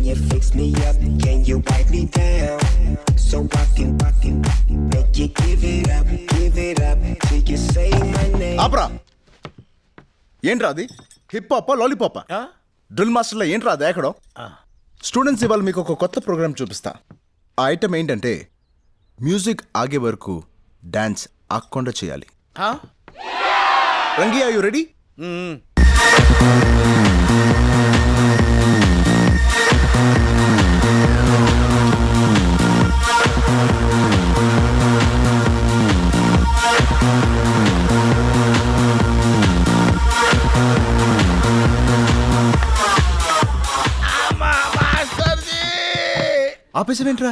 Can you fix me up? Can you wipe me down? So I can make you give it up till you say my name. ఆపరా. ఏంట్రా అది? Hip Hapa లాలీపాపా? Drill మాస్టర్లో ఏంట్రా అది ఎక్కడో? Students ఇవాళ మీకు ఒక కొత్త ప్రోగ్రామ్ చూపిస్తా. ఆ ఐటమ్ ఏంటంటే మ్యూజిక్ ఆగే వరకు డాన్స్ ఆగకుండా చేయాలి. రంగి, ఆర్ యు రెడీ? ఆపేసావేంట్రా?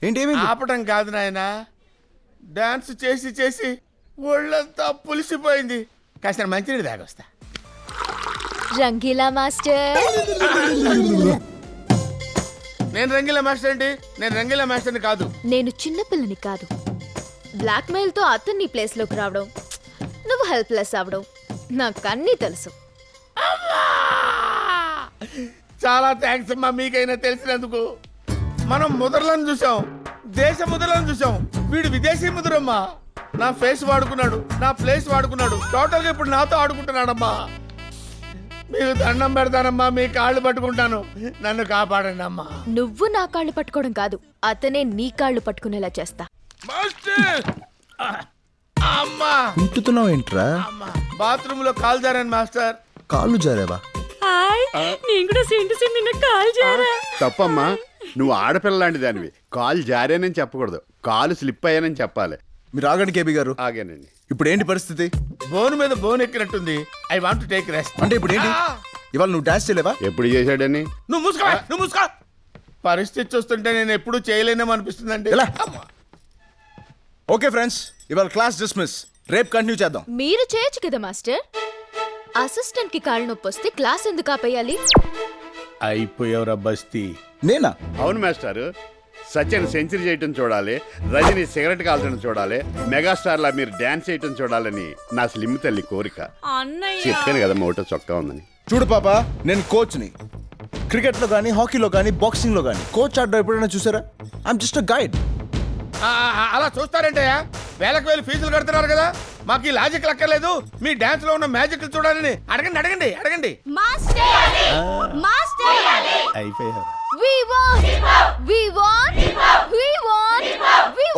ఏంటి ఏమైంది? ఆపటం కాదు నాయనా, డాన్స్ చేసి చేసి ఒళ్ళంతా పులిసిపోయింది. కాస్త మంచినీళ్ళు తాగొస్తా. రంగీలా మాస్టర్. నేను రంగీలా మాస్టర్ ఏంటి? నేను రంగీలా మాస్టర్ని కాదు. నేను చిన్నపిల్లని కాదు. బ్లాక్ మెయిల్ తో అతన్ని ప్లేస్ లోకి రావడం, నువ్వు హెల్ప్లెస్ అవడం నాకు అన్నీ తెలుసు. చాలా థ్యాంక్స్ అమ్మా, మీకైనా తెలిసినందుకు. మనం ముద్రలను చూసాం, దేశ ముద్రలను చూసాం, వీడు విదేశీ ముద్రమ్మా. నా ఫేస్ వాడుకున్నాడు, నా ప్లేస్ వాడుకున్నాడు, టోటల్గా ఇప్పుడు నాతో ఆడుకుంటున్నాడమ్మా. మీరు దండం పెడతానమ్మా, మీ కాళ్ళు పట్టుకుంటాను, నన్ను కాపాడండి అమ్మా. నువ్వు నా కాళ్ళు పట్టుకోవడం కాదు, అతనే నీ కాళ్ళు పట్టుకునేలా చేస్తా. అమ్మా ఉంటున్నావు ఏంట్రా? బాత్రూమ్ లో కాలు జారాను మాస్టర్. కాళ్ళు జారావా? తప్పమ్మా, నువ్వు ఆడపిల్ల లాంటి దానివి. కాలు జారానని చెప్పకూడదు, కాలు స్లిప్ అయ్యానని చెప్పాలి. మీరు ఆగండి కేబీ గారు. ఆగానండి. ఇప్పుడు ఏంటి పరిస్థితి? బోన్ మీద బోన్ ఎక్కినట్టుంది. I want to take rest. అంటే ఇప్పుడు ఏంటి? ఇవాళ నువ్వు డాన్స్ చేయలేవా? ఎప్పుడు చేశాడని? నువ్వు మూసుకో. పరిస్థితి చూస్తుంటే నేను ఎప్పుడు చేయలేనేమో అనిపిస్తుందండి. ఓకే ఫ్రెండ్స్, ఇవాళ క్లాస్ డిస్మిస్. రేపు కంటిన్యూ చేద్దాం. మీరు చేయొచ్చు కదా మాస్టర్. అసిస్టెంట్ కి కాళ్ళు నొప్పి వస్తే క్లాస్ ఎందుకు ఆపేయాలి? అయిపోయావురా బస్తీ. నేనా? అవును మాస్టారు. సచిన్ సెంచరీ చేయటం చూడాలి, రజని సిగరెట్ కాల్చడం చూడాలి, మెగాస్టార్ లా మీరు డాన్స్ చేయటం చూడాలని నా స్లిమ్ తల్లి కోరిక. చెప్పాను కదా ఒకటో చొక్కా ఉందని. చూడు పాపా, నేను కోచ్ని. క్రికెట్ లో కానీ, హాకీలో కానీ, బాక్సింగ్ లో కానీ కోచ్ ఆడడం ఎప్పుడైనా చూసారా? I'm just a guide. అలా చూస్తారంటే వేలకు వేలు ఫీజులు కడుతున్నారు కదా, మాకు ఈ లాజిక్ లక్కర్లేదు. మీ డాన్స్ లో ఉన్న మ్యాజిక్ చూడాలని అడగండి.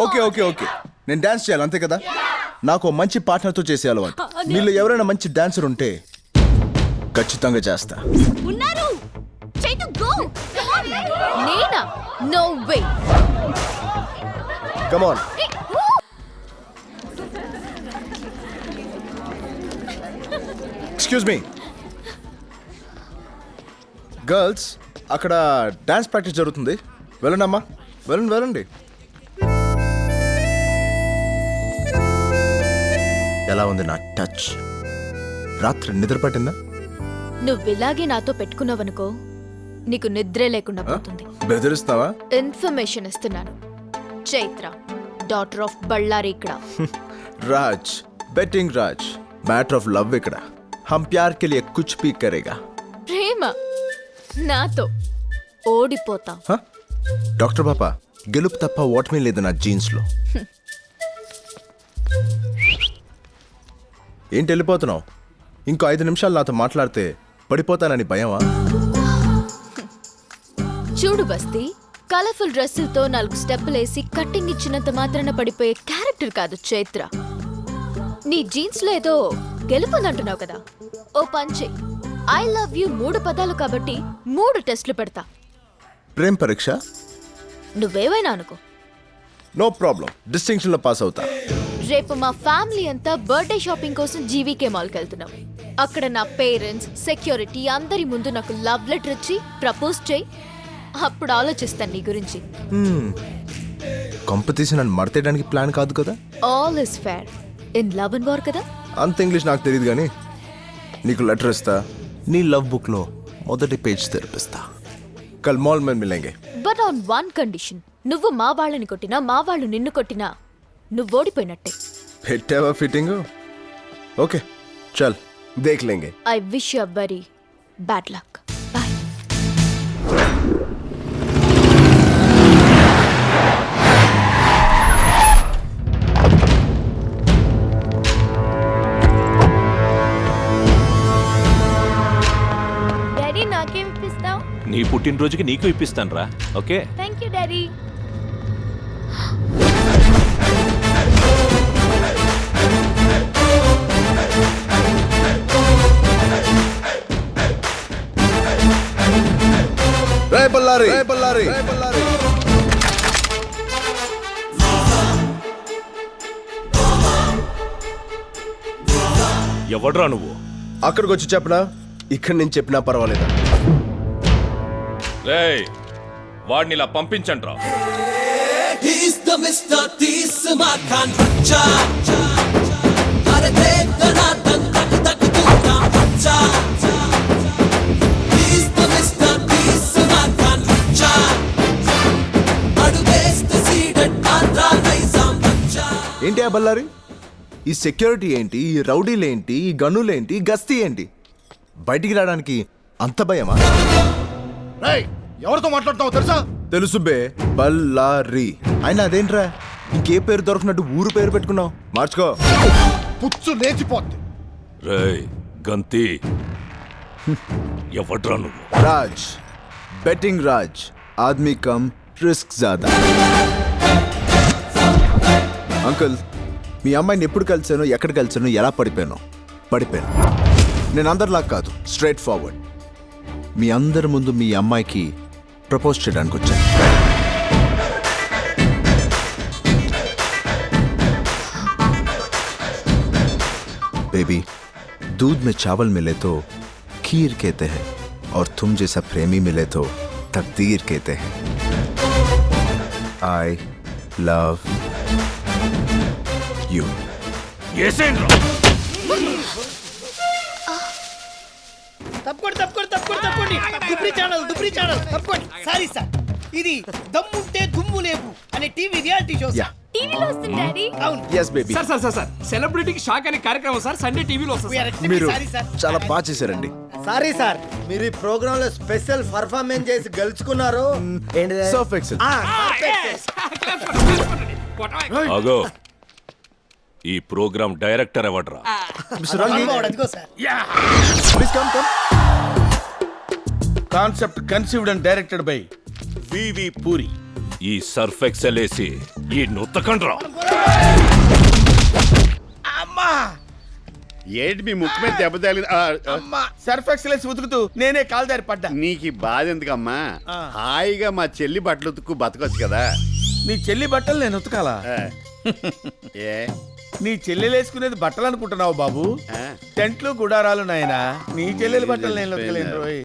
ఓకే, నేను డాన్స్ చేయాలి అంతే కదా. నాకు మంచి పార్ట్నర్ తో చేసే అలవాటు. వీళ్ళు ఎవరైనా మంచి డాన్సర్ ఉంటే ఖచ్చితంగా చేస్తా. నేనా? No way. Come on. Excuse me girls, అక్కడ డాన్స్ ప్రాక్టీస్ జరుగుతుంది. వెళ్ళండి అమ్మా, వెళ్ళండి. ఎలా ఉంది నా టచ్? రాత్రి నిద్ర పట్టిందా? నువ్వు ఇలాగే నాతో పెట్టుకున్నావనుకో, నీకు నిద్రే లేకుండా పోతుంది. బెదిరిస్తావా? ఇన్ఫర్మేషన్ ఇస్తున్నాను. చైత్ర, డాటర్ ఆఫ్ బళ్ళారి ఇక్కడ. Raj, betting Raj. Matter of love ఇక్కడ. हम प्यार के लिए कुछ भी करेगा. ప్రేమ నాతో ఓడిపోతా. డాక్టర్ బాపా, గెలుపు తప్ప ఓటమి లేదు నా జీన్స్ లో. ఏంటి వెళ్ళిపోతున్నావు? ఇంకో 5 నిమిషాలు నాతో మాట్లాడితే పడిపోతానని భయమా? చూడు బస్తీ, కలర్ఫుల్ డ్రెస్సులతో 4 స్టెప్పులు వేసి కట్టింగ్ ఇచ్చినంత మాత్రాన పడిపోయే క్యారెక్టర్ కాదు చైత్ర. నీ జీన్స్ లో ఏదో గెలుపుందంటున్నావు కదా, ఓ పంచే. ఐ లవ్ యూ 3 పదాలు కాబట్టి 3 టెస్టులు పెడతా. ప్రేమ పరీక్ష? నువ్వేవైనా అనుకో, నో ప్రాబ్లం. డిస్టింక్షన్ లో పాస్ అవుతా. రేపు మా ఫ్యామిలీ అంతా బర్త్డే షాపింగ్ కోసం జీవీకే మాల్కి వెళ్తున్నాం. అక్కడ నా పేరెంట్స్, సెక్యూరిటీ అందరి ముందు నాకు లవ్ లెటర్ ఇచ్చి ప్రపోజ్ చేయి. అప్పుడు ఆలోచిస్తాను నీ గురించి. కాంపిటీషన్ నన్ను మడతేయడానికి ప్లాన్ కాదు కదా. All is fair in love and war కదా. అంత ఇంగ్లీష్ నాకు తెలియదు కానీ నీకు లెటర్ ఇస్తా. నీ లవ్ బుక్ లో మొదటి పేజ్ తెరిపిస్తా. కల్ మాల్ మే మిలేంగే. But on one condition. నువ్వు మా వాళ్ళని కొట్టినా, మా వాళ్ళు నిన్ను కొట్టినా నువ్వు ఓడిపోయినట్టే. పెట్టావా ఫిట్టింగ్? ఓకే చల్ దేఖ్ లేంగే. I wish you very bad luck. Bye. Daddy నాకేం ఇప్పిస్తావు? నీ పుట్టినరోజుకి నీకు ఇప్పిస్తాను రా. Okay thank you daddy. రే బల్లారి, రే బల్లారి, రే బల్లారి. ఎవడ్రా నువ్వు? అక్కడికి వచ్చి చెప్పనా, ఇక్కడ నేను చెప్పినా పర్వాలేదు. రేయ్ వాడిని ఇలా పంపించండి రా. He's the Mr. Tisma Khan Racha. Are dekna tan tak tak tu na racha. He's the Mr. Tisma Khan Racha. Adu best seated Andhra Nizam Racha. ఏంటి ఆ బల్లారి? ఈ సెక్యూరిటీ ఏంటి, ఈ రౌడీలేంటి, ఈ గన్నులేంటి, ఈ గస్తీ ఏంటి? బయటికి రావడానికి అంత భయమా? ఎవరితో మాట్లాడుతావు తెలుసా? తెలుసు బే, బల్లారి. అయినా అదేంట్రా, ఇంకే పేరు దొరకనట్టు ఊరు పేరు పెట్టుకున్నావు? మార్చుకో. పుచ్చు లేచిపోద్ది. రేయ్ గంతి ఎవడ్రా నువ్వు? రాజ్, బెట్టింగ్ రాజ్, ఆద్మీ కమ్ రిస్క్ జాదా. అంకుల్, మీ అమ్మాయిని ఎప్పుడు కలిసాను, ఎక్కడ కలిసాను, ఎలా పడిపోయాను? నేను అందరిలా కాదు, స్ట్రైట్ ఫార్వర్డ్. మీ అందరి ముందు మీ అమ్మాయికి ప్రపోజ్ చేయడానికి వచ్చాను. बेबी, दूध में चावल मिले तो खीर कहते हैं, और तुम जैसा प्रेमी मिले तो तकदीर कहते हैं. I love you. ఏసేంట్రా? తప్పుకోండి దుబ్రి ఛానల్ తప్పుకోండి. సారీ సార్, ఇది దమ్ముంటే దుమ్ము లేవు అనే టీవీ రియాలిటీ షో. Yeah. టీవీలో వస్తుంది డాడీ. అవును. Yes, baby. సార్ సెలబ్రిటీకి షాక్ అనే కార్యక్రమం సార్ సండే టీవీలో వస్తుంది We are extremely మీరు sorry, sir. చాలా బాగా చేశారండి. సారీ సార్, మీరు ఈ ప్రోగ్రామ్ లో స్పెషల్ పర్ఫార్మెన్స్ చేసి గెలుచుకున్నారు. ఏంటిది? Surf excel. ఆగో ఈ ప్రోగ్రామ్ డైరెక్టర్ ఎవడ్రా? Mr. Rangi, అదిగో sir. please come. Concept conceived and directed by V V Puri. ఈ సర్ఫ్ ఎక్సెల్ వేసి ఈ నొత్తకండ్రా. అమ్మా ఏంటి మీ ముక్కు మీద దెబ్బ తగిలి అమ్మా, సర్ఫ్ ఎక్సలెన్స్ ఉతుకుతూ నేనే కాలు దారి పడ్డా. నీకు ఈ బాధ ఎందుకమ్మా? హాయిగా మా చెల్లి బట్టలు ఉతుక్కు బతకొచ్చు కదా. నీ చెల్లి బట్టలు నేను ఉతకాలా? ఆ. ఏ నీ చెల్లెలు వేసుకునేది బట్టలు అనుకుంటున్నావు బాబు? ఆ. టెంట్లు గుడారాలు నాయనా. నీ చెల్లెలు బట్టలు నేను ఉతకలేను రోయ్.